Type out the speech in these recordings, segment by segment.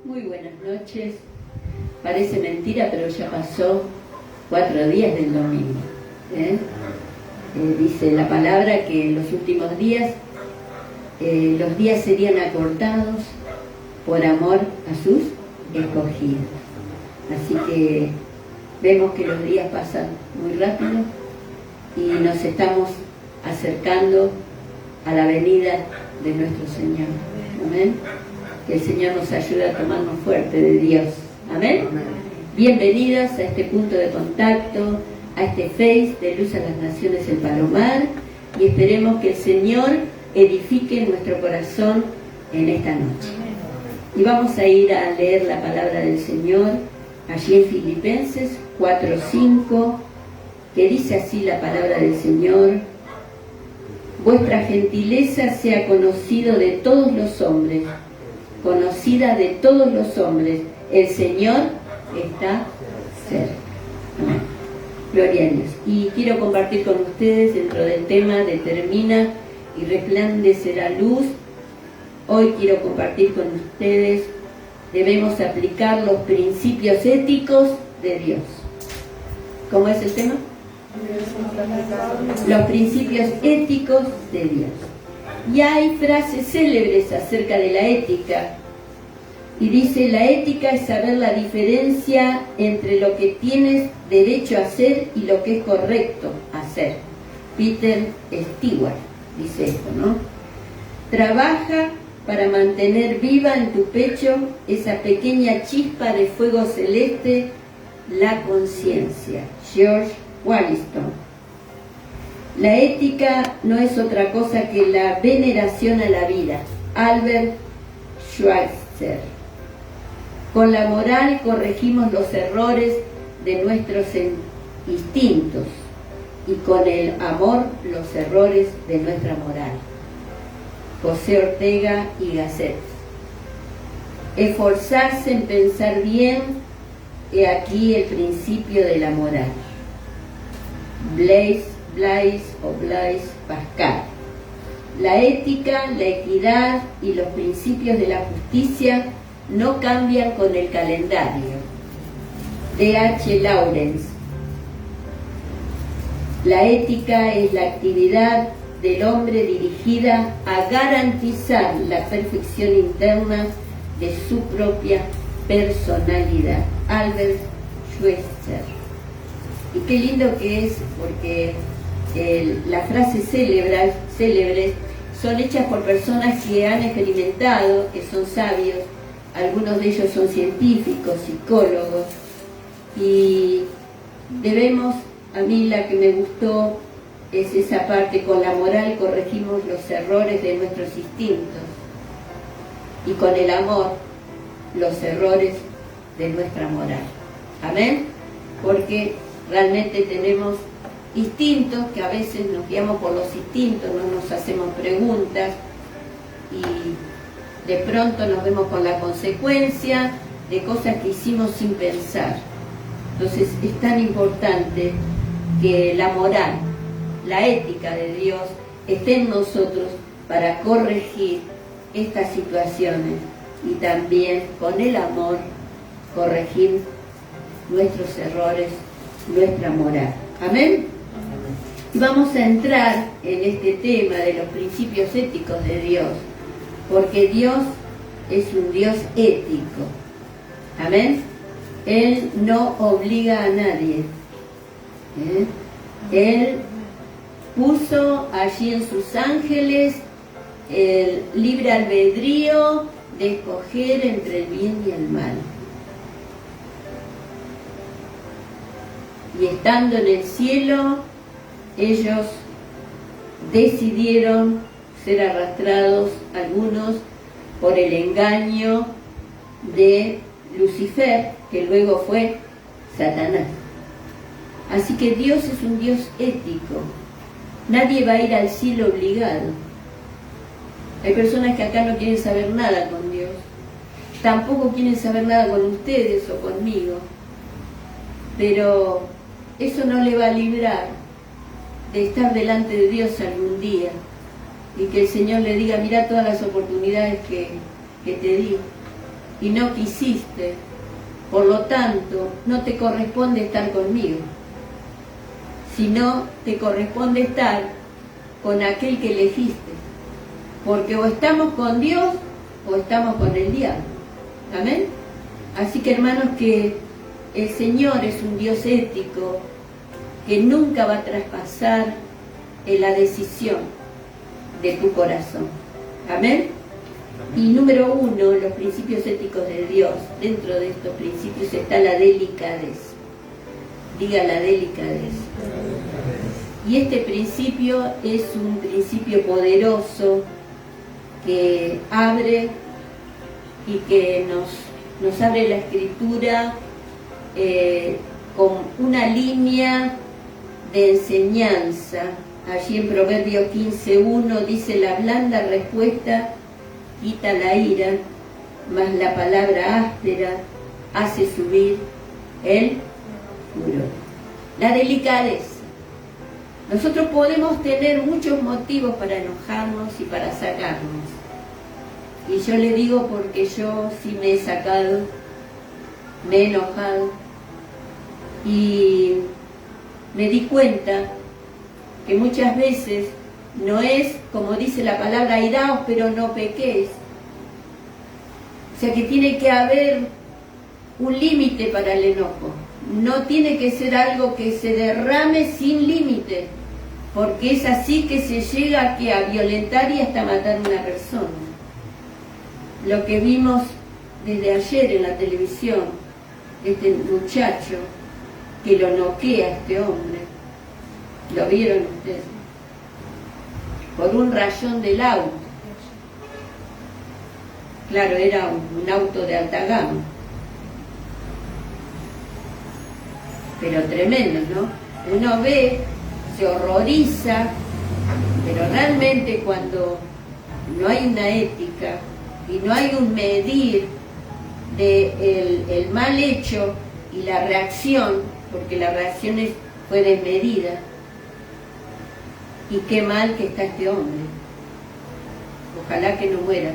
Muy buenas noches. Parece mentira, pero ya pasó 4 días del domingo. Dice la palabra que en los últimos días los días serían acortados por amor a sus escogidos. Así que vemos que los días pasan muy rápido y nos estamos acercando a la venida de nuestro Señor. Amén. Que el Señor nos ayude a tomarnos fuerte de Dios. Amén. Bienvenidas a este punto de contacto, a este Face de Luz a las Naciones El Palomar, y esperemos que el Señor edifique nuestro corazón en esta noche. Y vamos a ir a leer la palabra del Señor allí en Filipenses 4:5, que dice así la palabra del Señor: vuestra gentileza sea conocido de todos los hombres, conocida de todos los hombres, el Señor está cerca. Amén. Gloria a Dios. Y quiero compartir con ustedes dentro del tema Determina y resplandecerá luz. Hoy quiero compartir con ustedes, debemos aplicar los principios éticos de Dios. ¿Cómo es el tema? Los principios éticos de Dios. Y hay frases célebres acerca de la ética. Y dice, la ética es saber la diferencia entre lo que tienes derecho a hacer y lo que es correcto hacer. Peter Stewart dice esto, ¿no? Trabaja para mantener viva en tu pecho esa pequeña chispa de fuego celeste, la conciencia. George Washington. La ética no es otra cosa que la veneración a la vida. Albert Schweitzer. Con la moral corregimos los errores de nuestros instintos y con el amor los errores de nuestra moral. José Ortega y Gasset. Esforzarse en pensar bien, he aquí el principio de la moral. Blaise Pascal. La ética, la equidad y los principios de la justicia no cambian con el calendario. D.H. Lawrence. La ética es la actividad del hombre dirigida a garantizar la perfección interna de su propia personalidad. Albert Schweitzer. Y qué lindo que es, porque las frases célebres son hechas por personas que han experimentado, que son sabios, algunos de ellos son científicos, psicólogos, y debemos, a mí la que me gustó es esa parte: con la moral corregimos los errores de nuestros instintos y con el amor los errores de nuestra moral. Amén. Porque realmente tenemos instintos que a veces nos guiamos por los instintos, no nos hacemos preguntas y de pronto nos vemos con la consecuencia de cosas que hicimos sin pensar. Entonces es tan importante que la moral, la ética de Dios esté en nosotros para corregir estas situaciones y también con el amor corregir nuestros errores, nuestra moral. Amén. Y vamos a entrar en este tema de los principios éticos de Dios, porque Dios es un Dios ético. Amén. Él no obliga a nadie. Él puso allí en sus ángeles el libre albedrío de escoger entre el bien y el mal. Y estando en el cielo, ellos decidieron ser arrastrados, algunos, por el engaño de Lucifer, que luego fue Satanás. Así que Dios es un Dios ético. Nadie va a ir al cielo obligado. Hay personas que acá no quieren saber nada con Dios. Tampoco quieren saber nada con ustedes o conmigo. Pero eso no le va a librar de estar delante de Dios algún día y que el Señor le diga: mira todas las oportunidades que te di, y no quisiste. Por lo tanto, no te corresponde estar conmigo, sino te corresponde estar con aquel que elegiste. Porque o estamos con Dios o estamos con el diablo. Amén. Así que, hermanos, que el Señor es un Dios ético que nunca va a traspasar en la decisión de tu corazón. Amén. Y número 1, los principios éticos de Dios. Dentro de estos principios está la delicadeza. Diga la delicadeza. Y este principio es un principio poderoso que abre y que nos abre la Escritura con una línea de enseñanza. Allí en Proverbios 15:1 dice: la blanda respuesta quita la ira, mas la palabra áspera hace subir el furor. La delicadeza. Nosotros podemos tener muchos motivos para enojarnos y para sacarnos. Y yo le digo porque yo sí me he sacado, me he enojado. Y me di cuenta que muchas veces no es, como dice la palabra, airaos pero no pequéis. O sea que tiene que haber un límite para el enojo. No tiene que ser algo que se derrame sin límite, porque es así que se llega a violentar y hasta matar a una persona. Lo que vimos desde ayer en la televisión, este muchacho que lo noquea a este hombre, ¿lo vieron ustedes? Por un rayón del auto. Claro, era un auto de alta gama. Pero tremendo, ¿no? Uno ve, se horroriza, pero realmente cuando no hay una ética y no hay un medir de el mal hecho y la reacción, porque la reacción fue desmedida, y qué mal que está este hombre. Ojalá que no muera.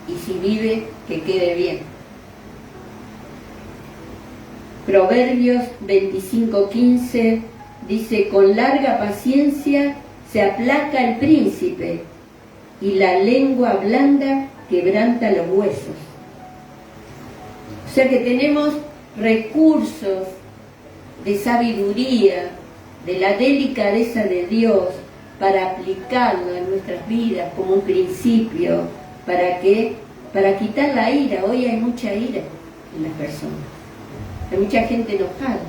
Y si vive, que quede bien. Proverbios 25:15 dice: con larga paciencia se aplaca el príncipe, y la lengua blanda quebranta los huesos. O sea que tenemos recursos de sabiduría, de la delicadeza de Dios, para aplicarlo en nuestras vidas como un principio. ¿Para qué? Para quitar la ira. Hoy hay mucha ira en las personas. Hay mucha gente enojada.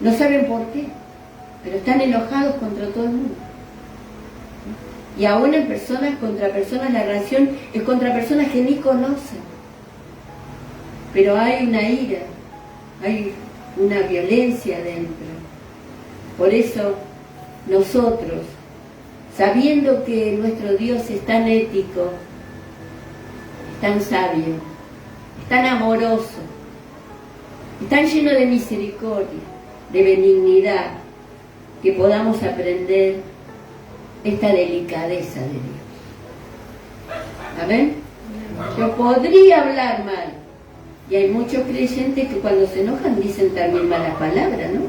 No saben por qué, pero están enojados contra todo el mundo. Y aún en personas contra personas, la relación es contra personas que ni conocen. Pero hay una ira, hay una violencia dentro. Por eso nosotros, sabiendo que nuestro Dios es tan ético, es tan sabio, es tan amoroso, es tan lleno de misericordia, de benignidad, que podamos aprender esta delicadeza de Dios. ¿Amén? Yo podría hablar mal, y hay muchos creyentes que cuando se enojan dicen también malas palabras, ¿no?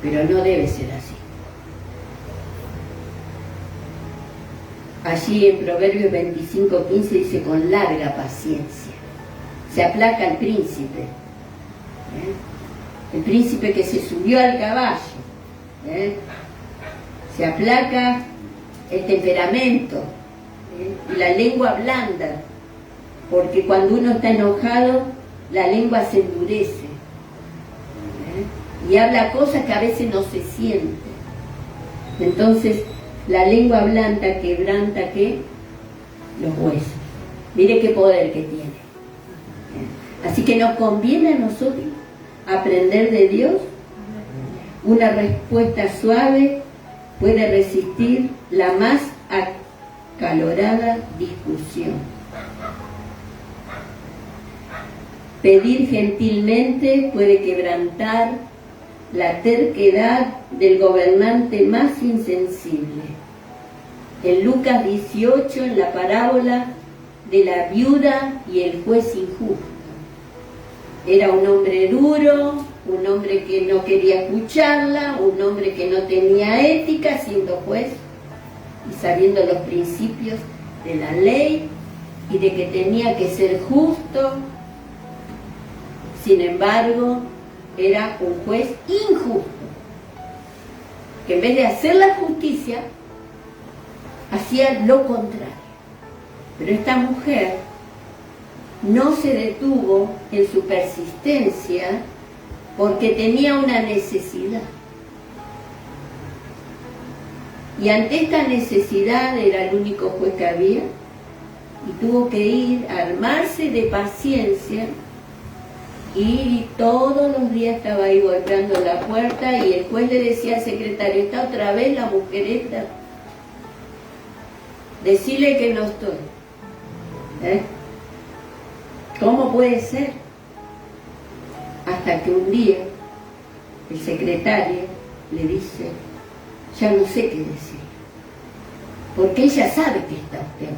Pero no debe ser así. Allí en Proverbios 25:15 dice: con larga paciencia se aplaca el príncipe. El príncipe que se subió al caballo. Se aplaca el temperamento, y la lengua blanda, porque cuando uno está enojado, la lengua se endurece. Y habla cosas que a veces no se sienten. Entonces, la lengua blanda quebranta, ¿qué? Los huesos. Mire qué poder que tiene. Así que nos conviene a nosotros aprender de Dios. Una respuesta suave puede resistir la más acalorada discusión. Pedir gentilmente puede quebrantar la terquedad del gobernante más insensible. En Lucas 18, en la parábola de la viuda y el juez injusto. Era un hombre duro, un hombre que no quería escucharla, un hombre que no tenía ética siendo juez y sabiendo los principios de la ley y de que tenía que ser justo. Sin embargo, era un juez injusto, que en vez de hacer la justicia, hacía lo contrario. Pero esta mujer no se detuvo en su persistencia porque tenía una necesidad. Y ante esta necesidad, era el único juez que había, y tuvo que ir a armarse de paciencia, y todos los días estaba ahí golpeando la puerta y el juez le decía al secretario: ¿está otra vez la mujer esta? Decile que no estoy. ¿Cómo puede ser? Hasta que un día el secretario le dice: ya no sé qué decir, porque ella sabe que está usted,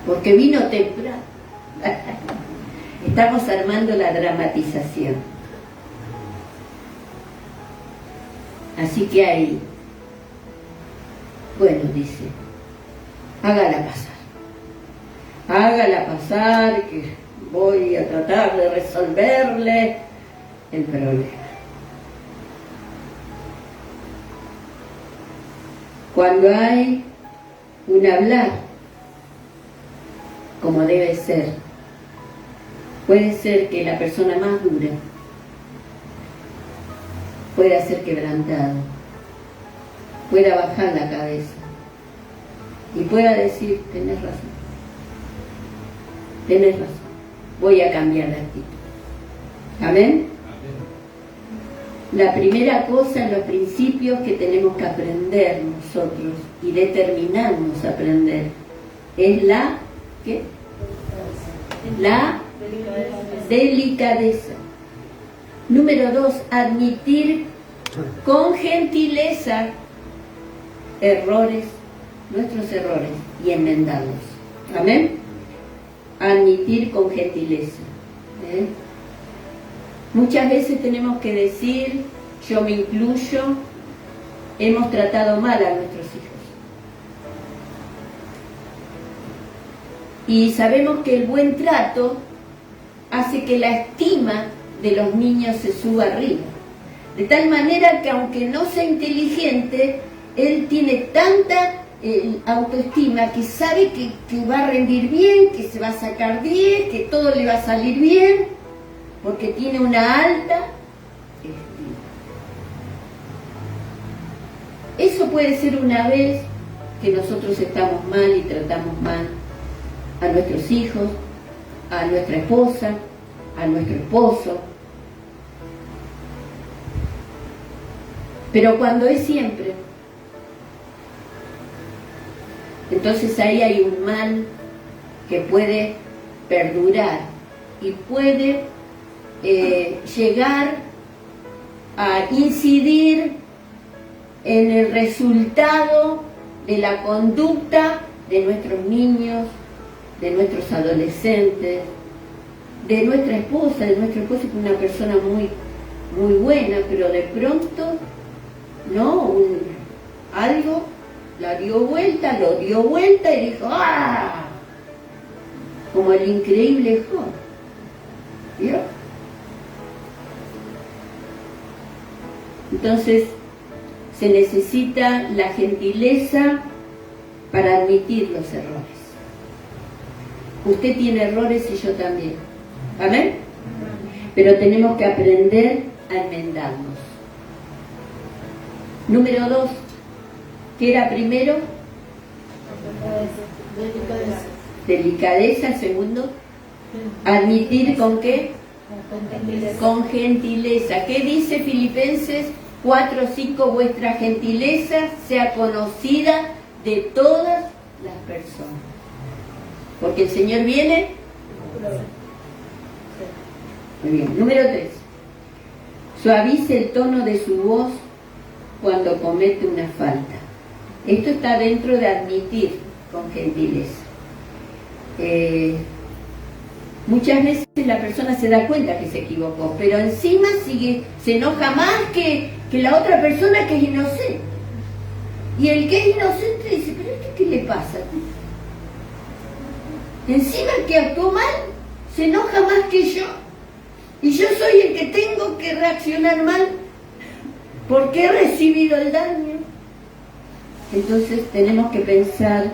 porque vino temprano. Estamos armando la dramatización. Así que ahí, bueno, dice, hágala pasar, que voy a tratar de resolverle el problema. Cuando hay un hablar como debe ser, puede ser que la persona más dura pueda ser quebrantado, pueda bajar la cabeza y pueda decir: tenés razón, voy a cambiar de actitud. ¿Amén? La primera cosa en los principios que tenemos que aprender nosotros y determinarnos a aprender es la delicadeza. Número 2, admitir con gentileza nuestros errores y enmendarlos. Amén. Admitir con gentileza. Muchas veces tenemos que decir, yo me incluyo, hemos tratado mal a nuestros hijos. Y sabemos que el buen trato hace que la estima de los niños se suba arriba. De tal manera que aunque no sea inteligente, él tiene tanta autoestima que sabe que va a rendir bien, que se va a sacar 10, que todo le va a salir bien, porque tiene una alta estima. Eso puede ser una vez que nosotros estamos mal y tratamos mal a nuestros hijos, a nuestra esposa, a nuestro esposo. Pero cuando es siempre, entonces ahí hay un mal que puede perdurar y puede llegar a incidir en el resultado de la conducta de nuestros niños, de nuestros adolescentes, de nuestra esposa. De nuestra esposa, que es una persona muy, muy buena, pero de pronto, ¿no? Algo lo dio vuelta y dijo: ¡ah! Como el increíble Job. ¿Vio? Entonces, se necesita la gentileza para admitir los errores. Usted tiene errores y yo también. ¿Amén? Pero tenemos que aprender a enmendarnos. Número 2. ¿Qué era primero? Delicadeza. Segundo, admitir ¿con qué? Con gentileza. ¿Qué dice Filipenses 4:5? Vuestra gentileza sea conocida de todas las personas, porque el Señor viene. Muy bien. Número 3. Suavice el tono de su voz cuando comete una falta. Esto está dentro de admitir con gentileza. Muchas veces la persona se da cuenta que se equivocó, pero encima se enoja más que la otra persona que es inocente. Y el que es inocente dice, pero ¿qué le pasa? Encima el que actuó mal se enoja más que yo. Y yo soy el que tengo que reaccionar mal porque he recibido el daño. Entonces tenemos que pensar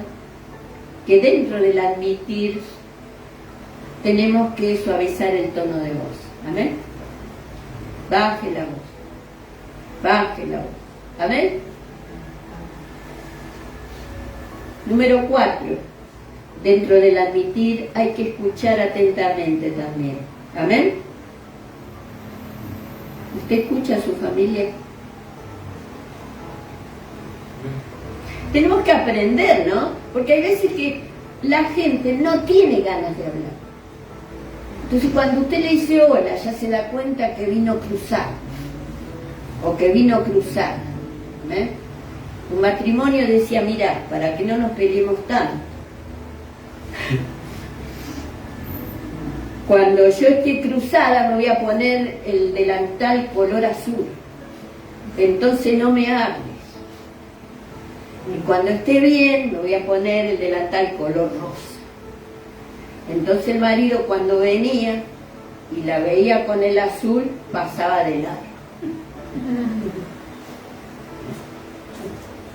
que dentro del admitir tenemos que suavizar el tono de voz. ¿Amén? Baje la voz. Baje la voz. ¿Amén? Número 4. Dentro del admitir hay que escuchar atentamente también. ¿Amén? ¿Usted escucha a su familia? Tenemos que aprender, ¿no? Porque hay veces que la gente no tiene ganas de hablar. Entonces cuando usted le dice hola, ya se da cuenta que vino cruzado. O que vino cruzada. ¿Eh? Un matrimonio decía, mira, para que no nos peleemos tanto. Cuando yo esté cruzada me voy a poner el delantal color azul. Entonces no me hables. Y cuando esté bien me voy a poner el delantal color rosa. Entonces el marido cuando venía y la veía con el azul pasaba de largo.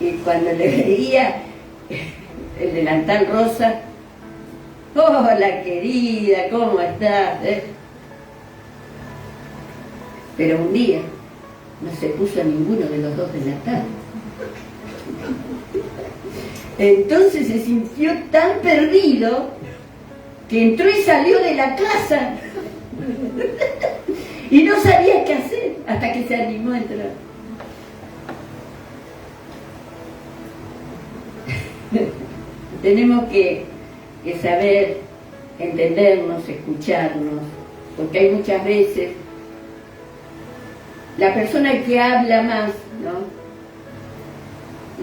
Y cuando le veía el delantal rosa, hola querida, ¿cómo estás? Pero un día no se puso ninguno de los dos delantales. Entonces se sintió tan perdido que entró y salió de la casa y no sabía qué hacer hasta que se animó a entrar. Tenemos que saber entendernos, escucharnos, porque hay muchas veces la persona que habla más, ¿no?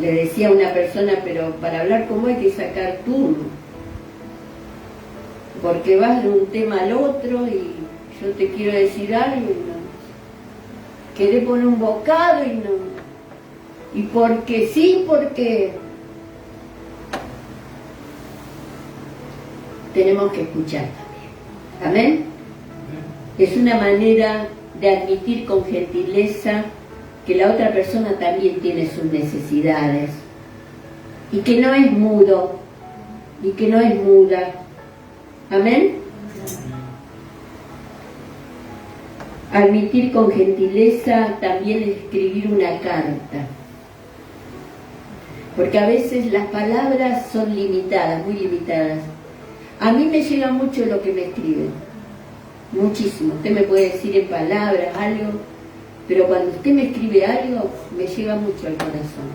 Le decía a una persona, pero para hablar como hay que sacar turno, porque vas de un tema al otro y yo te quiero decir algo y no, querés poner un bocado y no, y porque sí, porque tenemos que escuchar también. ¿Amén? Es una manera de admitir con gentileza que la otra persona también tiene sus necesidades y que no es mudo y que no es muda. ¿Amén? Admitir con gentileza también es escribir una carta, porque a veces las palabras son limitadas, muy limitadas. A mí me llega mucho lo que me escriben, muchísimo. Usted me puede decir en palabras algo, pero cuando usted me escribe algo, me llega mucho al corazón.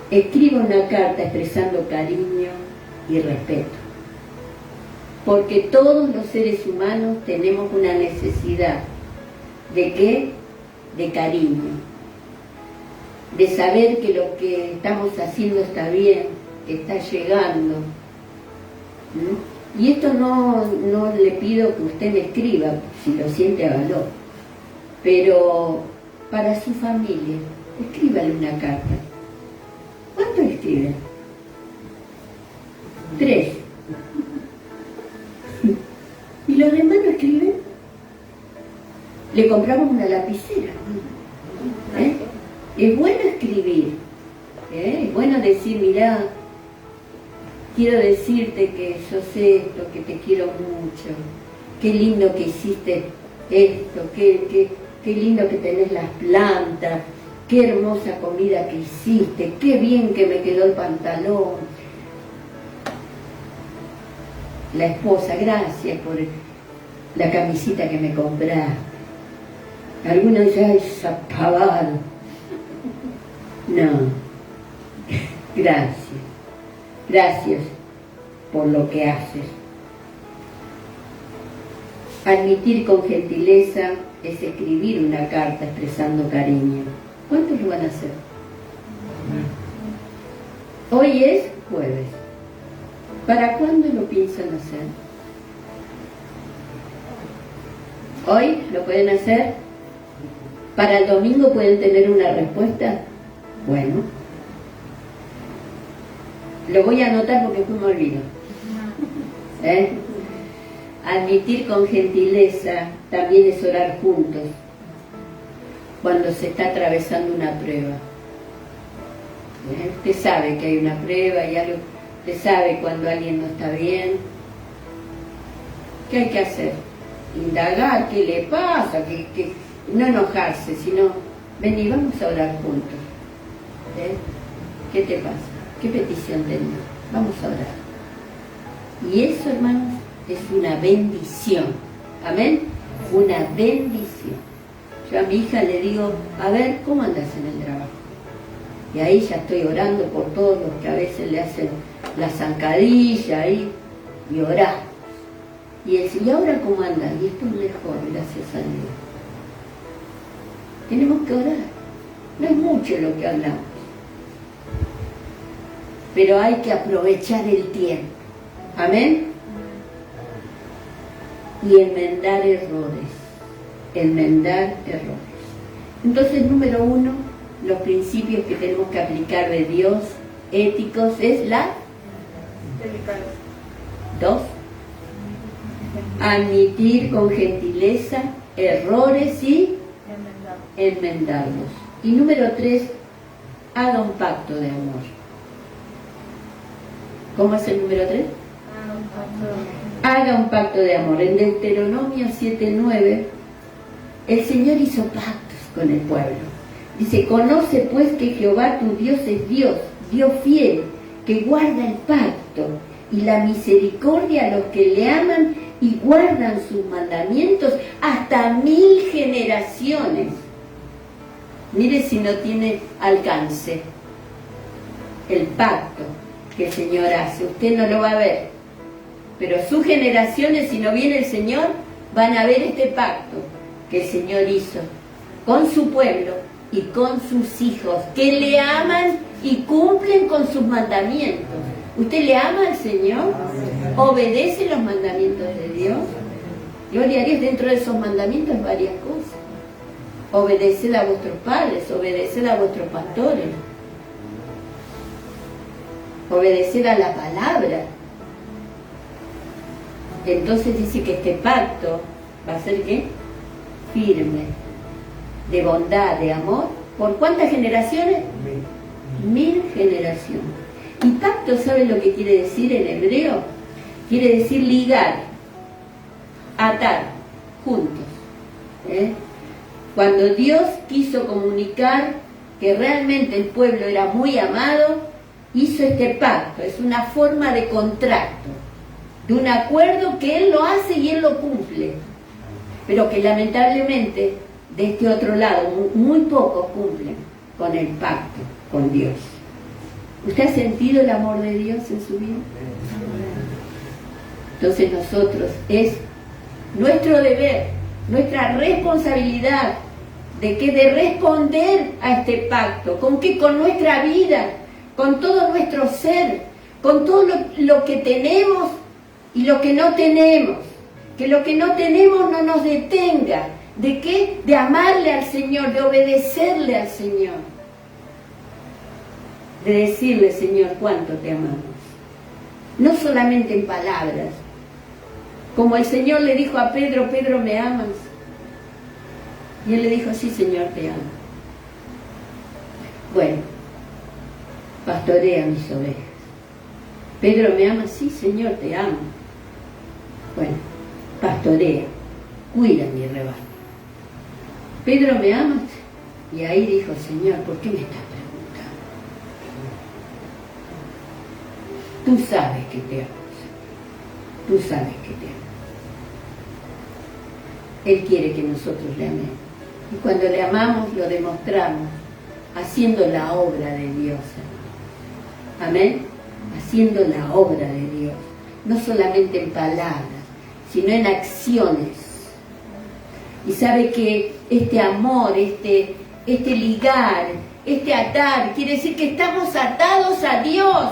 Escribo una carta expresando cariño y respeto, porque todos los seres humanos tenemos una necesidad. ¿De qué? De cariño, de saber que lo que estamos haciendo está bien, que está llegando. Y esto no le pido que usted me escriba, si lo siente hágalo, pero para su familia, escríbale una carta. ¿Cuánto escriben? 3. ¿Y los demás no escriben? Le compramos una lapicera. Es bueno escribir, es bueno decir, mirá, quiero decirte que yo sé esto, que te quiero mucho, qué lindo que hiciste esto, qué lindo que tenés las plantas, qué hermosa comida que hiciste, qué bien que me quedó el pantalón. La esposa, gracias por la camisita que me compraste. Algunos dicen, ay, esa pavada. No, gracias. Gracias por lo que haces. Admitir con gentileza es escribir una carta expresando cariño. ¿Cuántos lo van a hacer? Hoy es jueves. ¿Para cuándo lo piensan hacer? ¿Hoy lo pueden hacer? ¿Para el domingo pueden tener una respuesta? Bueno, lo voy a anotar porque después me olvido. Admitir con gentileza también es orar juntos cuando se está atravesando una prueba. Usted sabe que hay una prueba y algo, usted sabe cuando alguien no está bien. ¿Qué hay que hacer? Indagar qué le pasa, que no enojarse, sino vení, vamos a orar juntos. ¿Qué te pasa? ¿Qué petición tenés? Vamos a orar. Y eso, hermanos, es una bendición. ¿Amén? Una bendición. Yo a mi hija le digo, a ver, ¿cómo andas en el trabajo? Y ahí ya estoy orando por todos los que a veces le hacen la zancadilla ahí, y oramos. Y él dice, ¿y ahora cómo andas? Y esto es mejor, gracias a Dios. Tenemos que orar. No es mucho lo que hablamos. Pero hay que aprovechar el tiempo. ¿Amén? Y enmendar errores. Enmendar errores. Entonces, número 1, los principios que tenemos que aplicar de Dios, éticos, es la... 2. Admitir con gentileza errores y enmendarlos. Y número 3, haga un pacto de amor. ¿Cómo es el número 3? Haga un pacto de amor. En Deuteronomio 7:9, el Señor hizo pactos con el pueblo. Dice, conoce pues que Jehová tu Dios es Dios, Dios fiel, que guarda el pacto y la misericordia a los que le aman y guardan sus mandamientos hasta 1000 generaciones. Mire si no tiene alcance el pacto que el Señor hace. Usted no lo va a ver, pero sus generaciones, si no viene el Señor, van a ver este pacto que el Señor hizo con su pueblo y con sus hijos, que le aman y cumplen con sus mandamientos. ¿Usted le ama al Señor? ¿Obedece los mandamientos de Dios? Gloria a Dios, dentro de esos mandamientos varias cosas. Obedeced a vuestros padres, obedeced a vuestros pastores, obedeced a la palabra. Entonces dice que este pacto va a ser ¿qué? Firme, de bondad, de amor. ¿Por cuántas generaciones? 1000 generaciones. Y pacto, ¿saben lo que quiere decir en hebreo? Quiere decir ligar, atar, juntos. Cuando Dios quiso comunicar que realmente el pueblo era muy amado, hizo este pacto. Es una forma de contrato, de un acuerdo que Él lo hace y Él lo cumple, pero que lamentablemente de este otro lado muy pocos cumplen con el pacto con Dios. ¿Usted ha sentido el amor de Dios en su vida? Entonces nosotros, es nuestro deber, nuestra responsabilidad de responder a este pacto. ¿Con qué? Con nuestra vida, con todo nuestro ser, con todo lo que tenemos y lo que no tenemos. Que lo que no tenemos no nos detenga. ¿De qué? De amarle al Señor, de obedecerle al Señor. De decirle, Señor, cuánto te amamos. No solamente en palabras. Como el Señor le dijo a Pedro, Pedro, ¿me amas? Y él le dijo, sí, Señor, te amo. Bueno, pastorea mis ovejas. Pedro, ¿me amas? Sí, Señor, te amo. Bueno, pastorea, cuida mi rebaño. Pedro, ¿me amas? Y ahí dijo, Señor, ¿por qué me estás preguntando? Tú sabes que te amo. Tú sabes que te amo. Él quiere que nosotros le amemos. Y cuando le amamos, lo demostramos haciendo la obra de Dios. Amén. Haciendo la obra de Dios. No solamente en palabras, sino en acciones. Y sabe que este amor, este ligar, este atar, quiere decir que estamos atados a Dios,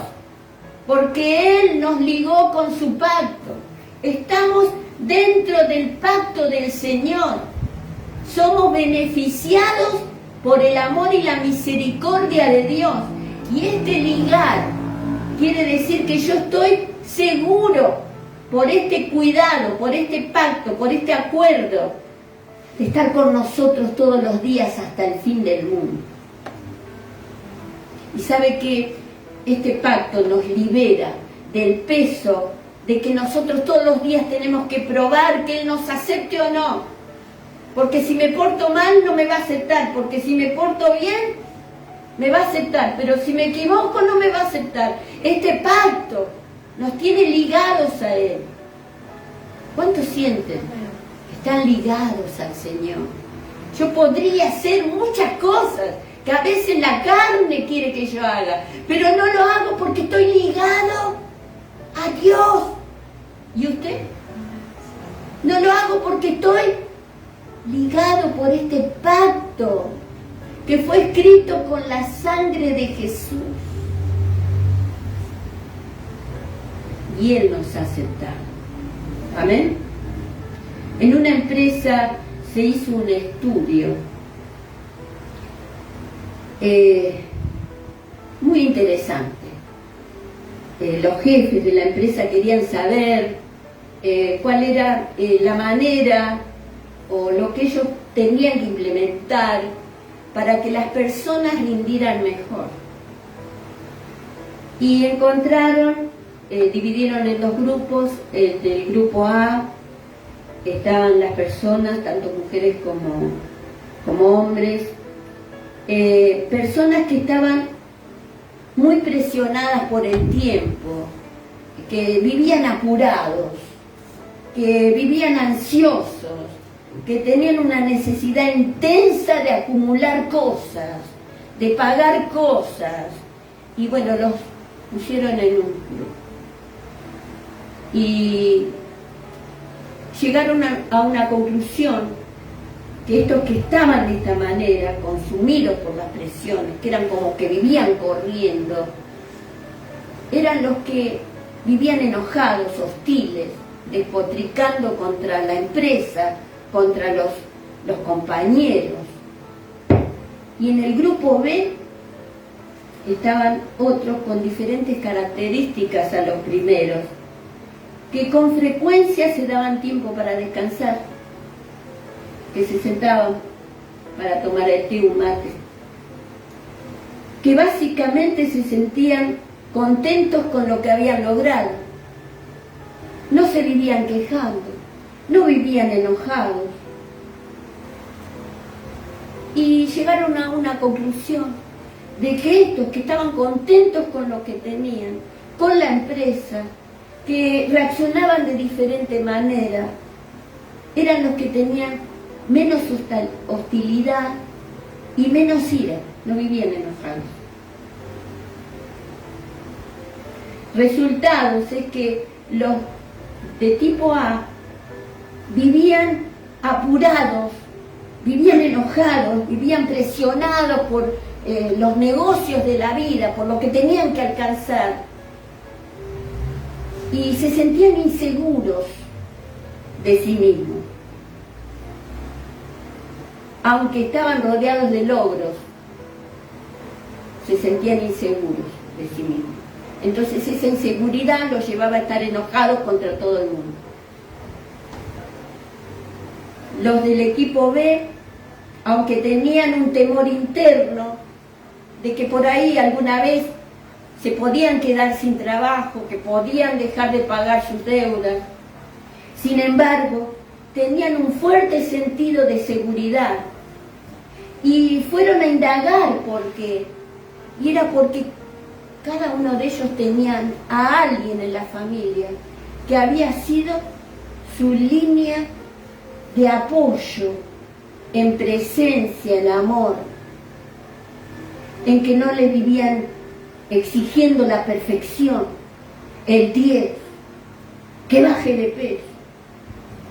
porque Él nos ligó con su pacto. Estamos dentro del pacto del Señor. Somos beneficiados por el amor y la misericordia de Dios. Y este ligar quiere decir que yo estoy seguro por este cuidado, por este pacto, por este acuerdo, de estar con nosotros todos los días hasta el fin del mundo. Y sabe que este pacto nos libera del peso de que nosotros todos los días tenemos que probar que Él nos acepte o no. Porque si me porto mal no me va a aceptar, porque si me porto bien me va a aceptar, pero si me equivoco no me va a aceptar. Este pacto nos tiene ligados a Él. ¿Cuántos sienten? Están ligados al Señor. Yo podría hacer muchas cosas que a veces la carne quiere que yo haga, pero no lo hago porque estoy ligado a Dios. ¿Y usted? No lo hago porque estoy ligado por este pacto que fue escrito con la sangre de Jesús. Y Él nos ha aceptado. Amén. En una empresa se hizo un estudio muy interesante. Los jefes de la empresa querían saber cuál era la manera o lo que ellos tenían que implementar para que las personas rindieran mejor. Y encontraron, dividieron en dos grupos. Del grupo A estaban las personas, tanto mujeres como hombres, personas que estaban muy presionadas por el tiempo, que vivían apurados, que vivían ansiosos, que tenían una necesidad intensa de acumular cosas, de pagar cosas, y bueno, los pusieron en un club. Y llegaron a una conclusión, que estos que estaban de esta manera, consumidos por las presiones, que eran como que vivían corriendo, eran los que vivían enojados, hostiles, despotricando contra la empresa, contra los compañeros. Y en el grupo B estaban otros con diferentes características a los primeros, que con frecuencia se daban tiempo para descansar, que se sentaban para tomar el té, un mate, que básicamente se sentían contentos con lo que habían logrado. No se vivían quejando, no vivían enojados. Y llegaron a una conclusión de que estos que estaban contentos con lo que tenían, con la empresa, que reaccionaban de diferente manera, eran los que tenían menos hostilidad y menos ira, no vivían enojados. Resultados es que los de tipo A vivían apurados, vivían enojados, vivían presionados por los negocios de la vida, por lo que tenían que alcanzar, y se sentían inseguros de sí mismos, aunque estaban rodeados de logros, se sentían inseguros de sí mismos. Entonces esa inseguridad los llevaba a estar enojados contra todo el mundo. Los del equipo B, aunque tenían un temor interno de que por ahí alguna vez se podían quedar sin trabajo, que podían dejar de pagar sus deudas, sin embargo, tenían un fuerte sentido de seguridad y fueron a indagar por qué. Y era porque cada uno de ellos tenían a alguien en la familia que había sido su línea de apoyo, en presencia, en amor, en que no le vivían exigiendo la perfección, el 10, que baje de peso,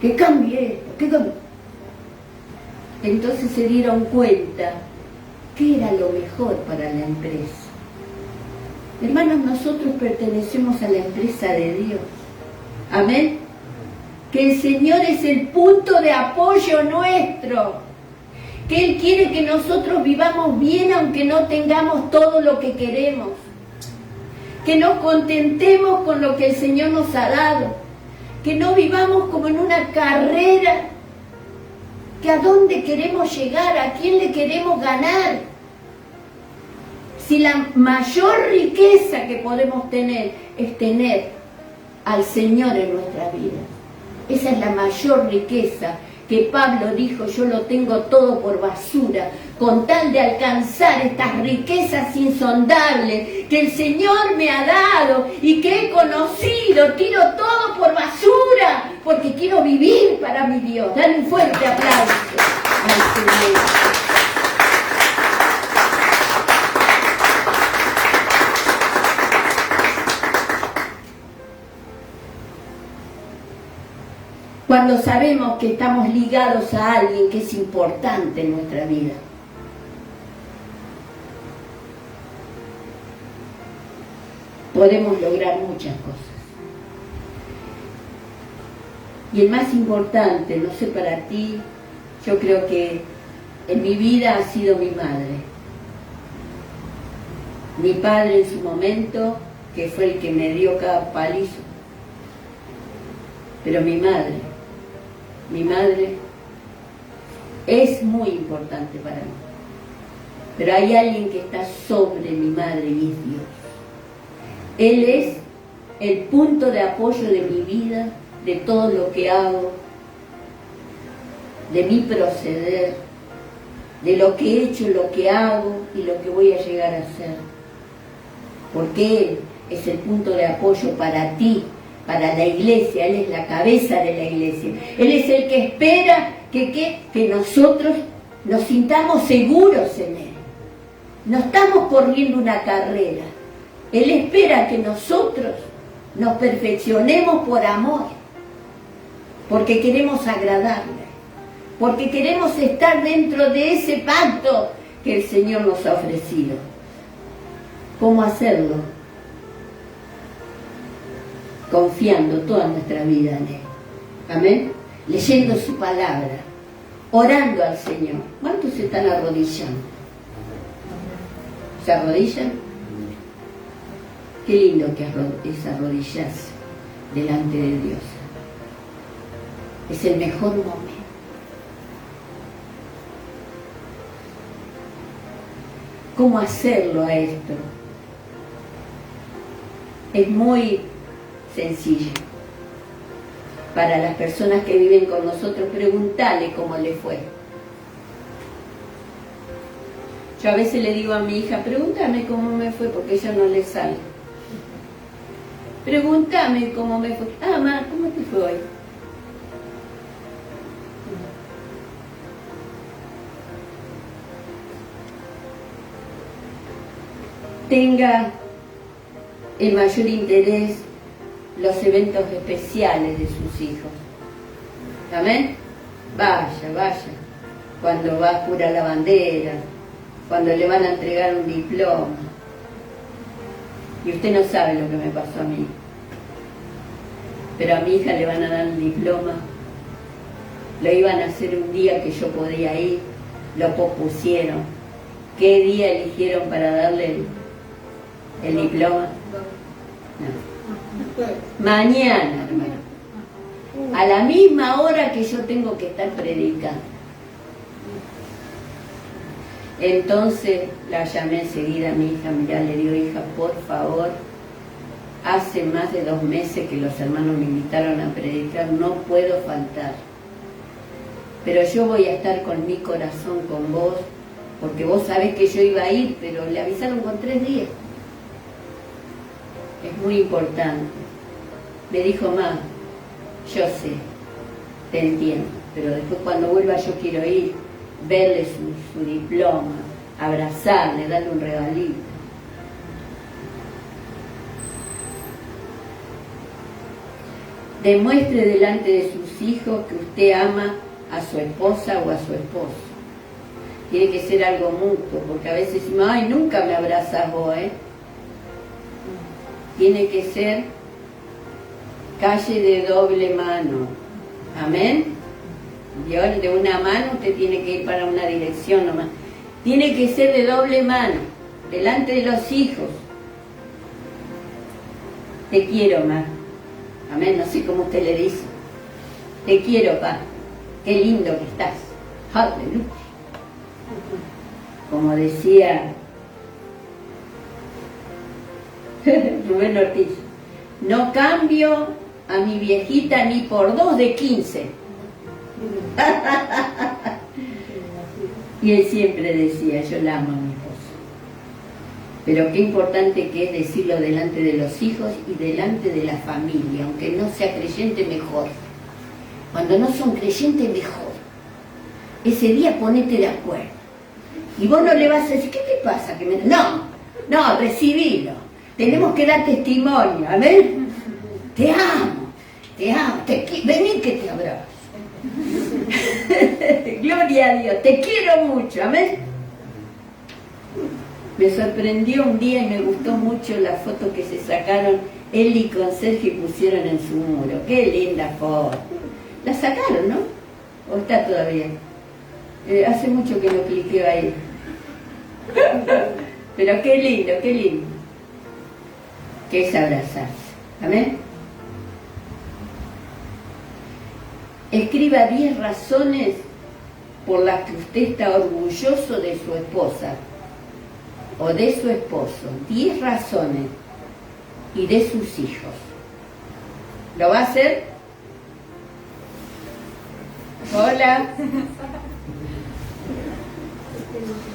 que cambie esto, que cambie. Entonces se dieron cuenta qué era lo mejor para la empresa. Hermanos, nosotros pertenecemos a la empresa de Dios. Amén. Que el Señor es el punto de apoyo nuestro. Que Él quiere que nosotros vivamos bien aunque no tengamos todo lo que queremos. Que nos contentemos con lo que el Señor nos ha dado. Que no vivamos como en una carrera. Que a dónde queremos llegar, a quién le queremos ganar. Si la mayor riqueza que podemos tener es tener al Señor en nuestra vida. Esa es la mayor riqueza que Pablo dijo, yo lo tengo todo por basura, con tal de alcanzar estas riquezas insondables que el Señor me ha dado y que he conocido, tiro todo por basura, porque quiero vivir para mi Dios. Dale un fuerte aplauso al Señor. Cuando sabemos que estamos ligados a alguien que es importante en nuestra vida. Podemos lograr muchas cosas. Y el más importante, no sé para ti, yo creo que en mi vida ha sido mi madre. Mi padre en su momento, que fue el que me dio cada palizo. Pero mi madre es muy importante para mí. Pero hay alguien que está sobre mi madre y es Dios. Él es el punto de apoyo de mi vida, de todo lo que hago, de mi proceder, de lo que he hecho, lo que hago y lo que voy a llegar a hacer. Porque Él es el punto de apoyo para ti, para la iglesia. Él es la cabeza de la iglesia. Él es el que espera que nosotros nos sintamos seguros en Él. No estamos corriendo una carrera. Él espera que nosotros nos perfeccionemos por amor, porque queremos agradarle, porque queremos estar dentro de ese pacto que el Señor nos ha ofrecido. ¿Cómo hacerlo? Confiando toda nuestra vida en Él. Amén. Leyendo su palabra, orando al Señor. ¿Cuántos se están arrodillando? ¿Se arrodillan? Qué lindo que es arrodillarse delante de Dios. Es el mejor momento. ¿Cómo hacerlo a esto? Es muy sencillo. Para las personas que viven con nosotros, preguntale cómo le fue. Yo a veces le digo a mi hija, pregúntame cómo me fue, porque ella no le sale. Pregúntame cómo me fue. Ah, mamá, ¿cómo te fue hoy? Tenga el mayor interés los eventos especiales de sus hijos. Amén. Vaya. Cuando va a jurar la bandera, cuando le van a entregar un diploma. Y usted no sabe lo que me pasó a mí. Pero a mi hija le van a dar un diploma. Lo iban a hacer un día que yo podía ir. Lo pospusieron. ¿Qué día eligieron para darle el diploma? No. Mañana, hermano. A la misma hora que yo tengo que estar predicando. Entonces la llamé enseguida a mi hija, mirá, le digo, hija, por favor, hace más de 2 meses que los hermanos me invitaron a predicar, no puedo faltar. Pero yo voy a estar con mi corazón con vos, porque vos sabés que yo iba a ir, pero le avisaron con 3 días. Es muy importante. Me dijo, mamá, yo sé, te entiendo, pero después cuando vuelva yo quiero ir, verle su diploma, abrazarle, darle un regalito. Demuestre delante de sus hijos que usted ama a su esposa o a su esposo. Tiene que ser algo mutuo, porque a veces decimos, ay, nunca me abrazas vos, ¿eh? Tiene que ser calle de doble mano. Amén. Dios, de una mano usted tiene que ir para una dirección nomás. Tiene que ser de doble mano, delante de los hijos. Te quiero, ma. Amén, no sé cómo usted le dice. Te quiero, pa. Qué lindo que estás. Aleluya. Como decía Rubén Ortiz, no cambio a mi viejita ni por 2 de 15. Y él siempre decía, yo la amo a mi esposo. Pero qué importante que es decirlo delante de los hijos y delante de la familia, aunque no sea creyente, mejor. Cuando no son creyentes, mejor. Ese día ponete de acuerdo. Y vos no le vas a decir, ¿qué te pasa? Que no, recibilo. Tenemos que dar testimonio, amén. Te amo, vení que te abrazo. Gloria a Dios, te quiero mucho, amén. Me sorprendió un día y me gustó mucho la foto que se sacaron Eli con Sergio y pusieron en su muro. Qué linda foto. La sacaron, ¿no? ¿O está todavía? Hace mucho que no cliqueo ahí. Pero qué lindo, qué lindo. Que es abrazarse. Amén. Escriba 10 razones por las que usted está orgulloso de su esposa o de su esposo. 10 razones. Y de sus hijos. ¿Lo va a hacer? Hola.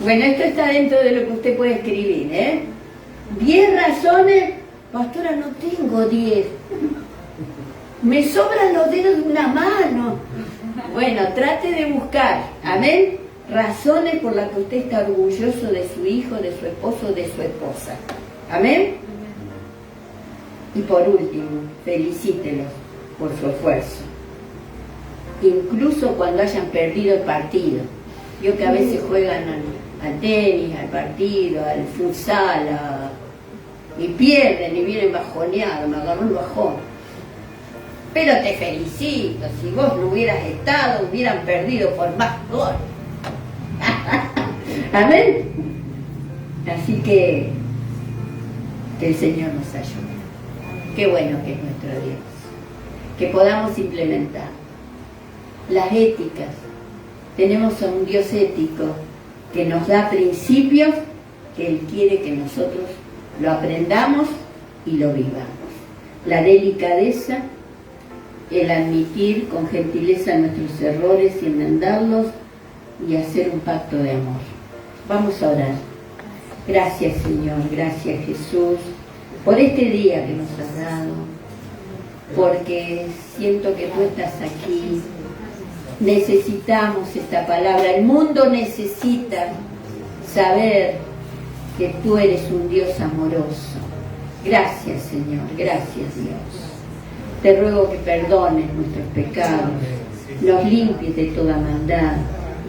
Bueno, esto está dentro de lo que usted puede escribir, ¿eh? 10 razones. Pastora, no tengo 10. Me sobran los dedos de una mano. Bueno, trate de buscar, amén, razones por las que usted está orgulloso de su hijo, de su esposo, de su esposa. Amén. Y por último, felicítelos por su esfuerzo. Incluso cuando hayan perdido el partido. Yo que a veces juegan al tenis, al partido, al futsal, y pierden y vienen bajoneados, me agarró el bajón. Pero te felicito, si vos no hubieras estado, hubieran perdido por más goles. Amén. Así que el Señor nos ayude. Qué bueno que es nuestro Dios. Que podamos implementar las éticas. Tenemos a un Dios ético que nos da principios que Él quiere que nosotros lo aprendamos y lo vivamos. La delicadeza, el admitir con gentileza nuestros errores y enmendarlos y hacer un pacto de amor. Vamos a orar. Gracias, Señor, gracias, Jesús, por este día que nos has dado, porque siento que tú estás aquí. Necesitamos esta palabra. El mundo necesita saber que tú eres un Dios amoroso. Gracias, Señor, gracias, Dios. Te ruego que perdones nuestros pecados, nos limpies de toda maldad,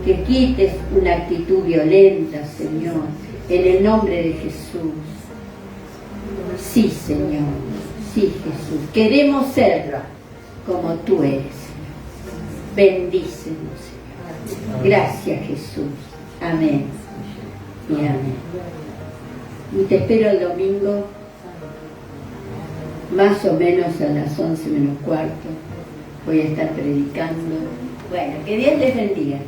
que quites una actitud violenta, Señor, en el nombre de Jesús. Sí, Señor, sí, Jesús. Queremos serlo como tú eres. Bendícenos, Señor. Gracias, Jesús. Amén y amén. Y te espero el domingo, más o menos a las 11 menos cuarto. Voy a estar predicando. Bueno, que Dios les bendiga.